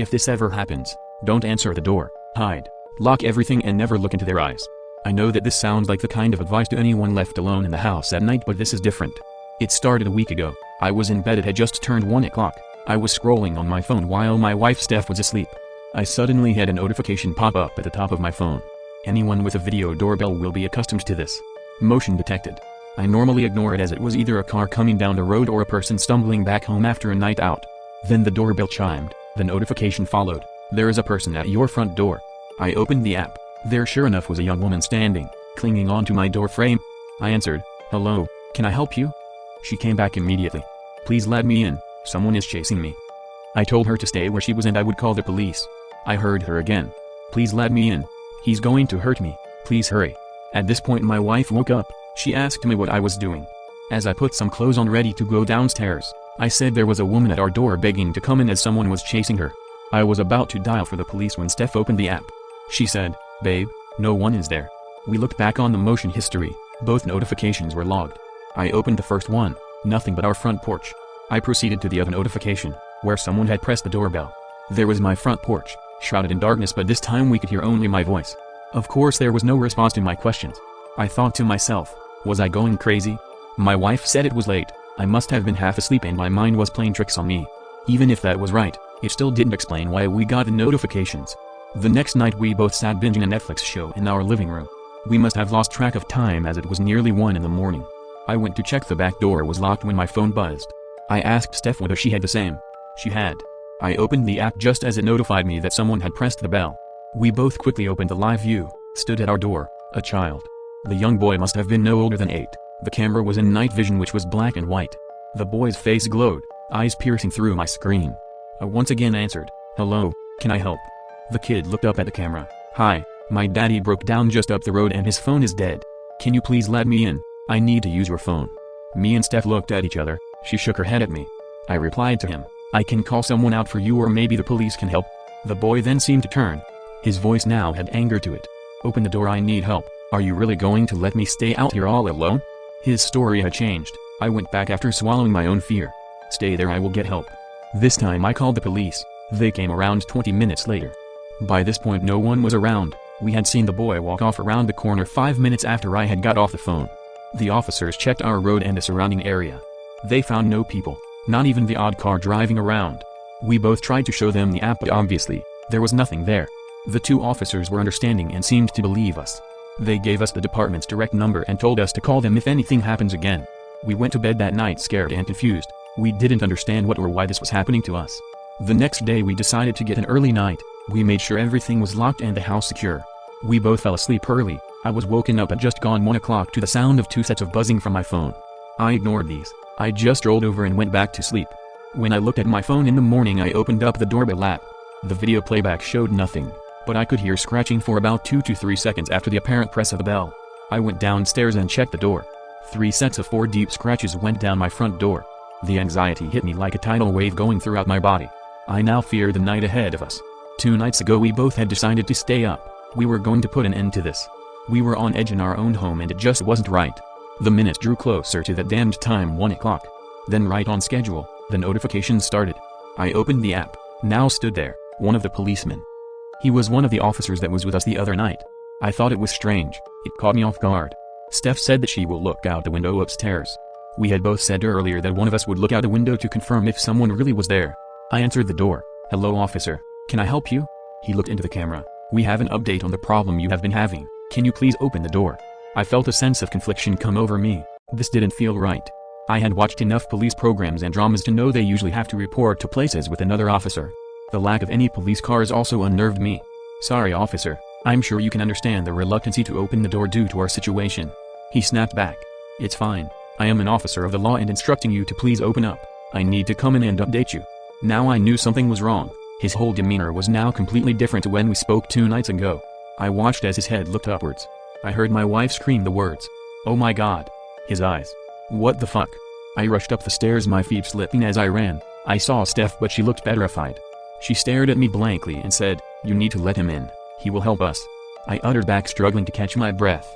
If this ever happens, don't answer the door, hide, lock everything and never look into their eyes. I know that this sounds like the kind of advice to anyone left alone in the house at night, but this is different. It started a week ago. I was in bed, it had just turned 1 o'clock. I was scrolling on my phone while my wife Steph was asleep. I suddenly had a notification pop up at the top of my phone. Anyone with a video doorbell will be accustomed to this. Motion detected. I normally ignore it as it was either a car coming down the road or a person stumbling back home after a night out. Then the doorbell chimed. The notification followed. There is a person at your front door. I opened the app. There sure enough was a young woman standing, clinging onto my door frame. I answered, "Hello, can I help you?" She came back immediately. "Please let me in, someone is chasing me." I told her to stay where she was and I would call the police. I heard her again. "Please let me in. He's going to hurt me, please hurry." At this point my wife woke up. She asked me what I was doing. As I put some clothes on ready to go downstairs, I said there was a woman at our door begging to come in as someone was chasing her. I was about to dial for the police when Steph opened the app. She said, "Babe, no one is there." We looked back on the motion history. Both notifications were logged. I opened the first one, nothing but our front porch. I proceeded to the other notification, where someone had pressed the doorbell. There was my front porch, shrouded in darkness, but this time we could hear only my voice. Of course there was no response to my questions. I thought to myself, was I going crazy? My wife said it was late. I must have been half asleep and my mind was playing tricks on me. Even if that was right, it still didn't explain why we got the notifications. The next night we both sat binging a Netflix show in our living room. We must have lost track of time as it was nearly 1 in the morning. I went to check the back door was locked when my phone buzzed. I asked Steph whether she had the same. She had. I opened the app just as it notified me that someone had pressed the bell. We both quickly opened the live view. Stood at our door, a child. The young boy must have been no older than 8. The camera was in night vision, which was black and white. The boy's face glowed, eyes piercing through my screen. I once again answered, "Hello, can I help?" The kid looked up at the camera. "Hi, my daddy broke down just up the road and his phone is dead. Can you please let me in? I need to use your phone." Me and Steph looked at each other. She shook her head at me. I replied to him, "I can call someone out for you or maybe the police can help." The boy then seemed to turn. His voice now had anger to it. "Open the door, I need help. Are you really going to let me stay out here all alone?" His story had changed. I went back after swallowing my own fear. "Stay there, I will get help." This time I called the police. They came around 20 minutes later. By this point no one was around. We had seen the boy walk off around the corner 5 minutes after I had got off the phone. The officers checked our road and the surrounding area. They found no people, not even the odd car driving around. We both tried to show them the app, but obviously, there was nothing there. The 2 officers were understanding and seemed to believe us. They gave us the department's direct number and told us to call them if anything happens again. We went to bed that night scared and confused. We didn't understand what or why this was happening to us. The next day we decided to get an early night. We made sure everything was locked and the house secure. We both fell asleep early. I was woken up at just gone 1 o'clock to the sound of 2 sets of buzzing from my phone. I ignored these. I just rolled over and went back to sleep. When I looked at my phone in the morning, I opened up the doorbell app. The video playback showed nothing, but I could hear scratching for about 2 to 3 seconds after the apparent press of the bell. I went downstairs and checked the door. 3 sets of 4 deep scratches went down my front door. The anxiety hit me like a tidal wave going throughout my body. I now fear the night ahead of us. 2 nights ago we both had decided to stay up. We were going to put an end to this. We were on edge in our own home and it just wasn't right. The minutes drew closer to that damned time, 1 o'clock. Then right on schedule, the notifications started. I opened the app. Now stood there, one of the policemen. He was one of the officers that was with us the other night. I thought it was strange. It caught me off guard. Steph said that she will look out the window upstairs. We had both said earlier that one of us would look out the window to confirm if someone really was there. I answered the door. "Hello, officer. Can I help you?" He looked into the camera. "We have an update on the problem you have been having. Can you please open the door?" I felt a sense of confliction come over me. This didn't feel right. I had watched enough police programs and dramas to know they usually have to report to places with another officer. The lack of any police cars also unnerved me. "Sorry, officer. I'm sure you can understand the reluctancy to open the door due to our situation." He snapped back. "It's fine. I am an officer of the law and instructing you to please open up. I need to come in and update you." Now I knew something was wrong. His whole demeanor was now completely different to when we spoke 2 nights ago. I watched as his head looked upwards. I heard my wife scream the words, "Oh my God." His eyes. What the fuck? I rushed up the stairs, my feet slipping as I ran. I saw Steph, but she looked petrified. She stared at me blankly and said, "You need to let him in. He will help us." I uttered back, struggling to catch my breath.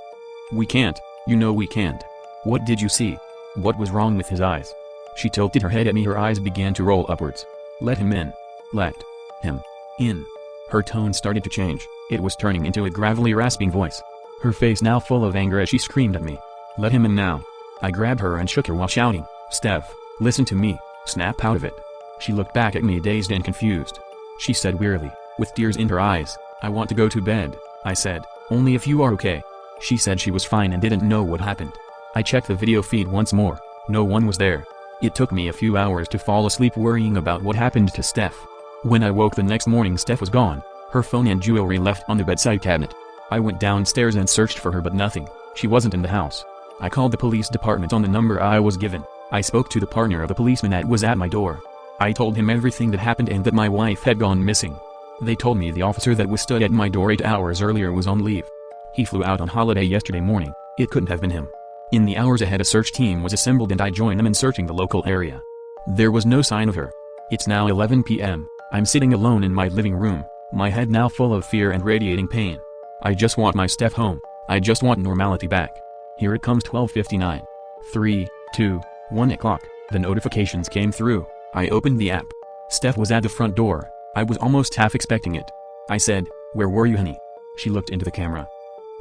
"We can't. You know we can't." "What did you see? What was wrong with his eyes?" She tilted her head at me, her eyes began to roll upwards. "Let him in. Let him." In. Her tone started to change, it was turning into a gravelly rasping voice. Her face now full of anger as she screamed at me. Let him in now. I grabbed her and shook her while shouting, Steph, listen to me, snap out of it. She looked back at me dazed and confused. She said wearily, with tears in her eyes, I want to go to bed. I said, only if you are okay. She said she was fine and didn't know what happened. I checked the video feed once more, no one was there. It took me a few hours to fall asleep worrying about what happened to Steph. When I woke the next morning, Steph was gone, her phone and jewelry left on the bedside cabinet. I went downstairs and searched for her but nothing, she wasn't in the house. I called the police department on the number I was given. I spoke to the partner of the policeman that was at my door. I told him everything that happened and that my wife had gone missing. They told me the officer that was stood at my door 8 hours earlier was on leave. He flew out on holiday yesterday morning, it couldn't have been him. In the hours ahead a search team was assembled and I joined them in searching the local area. There was no sign of her. It's now 11 p.m. I'm sitting alone in my living room, my head now full of fear and radiating pain. I just want my Steph home, I just want normality back. Here it comes 12:59. 3, 2, 1 o'clock, the notifications came through. I opened the app. Steph was at the front door. I was almost half expecting it. I said, where were you, honey? She looked into the camera.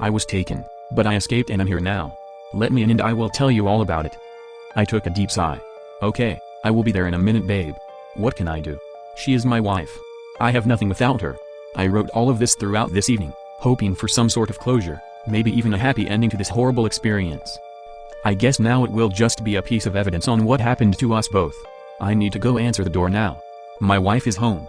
I was taken, but I escaped and I'm here now. Let me in and I will tell you all about it. I took a deep sigh. Okay, I will be there in a minute, babe. What can I do? She is my wife. I have nothing without her. I wrote all of this throughout this evening, hoping for some sort of closure, maybe even a happy ending to this horrible experience. I guess now it will just be a piece of evidence on what happened to us both. I need to go answer the door now. My wife is home.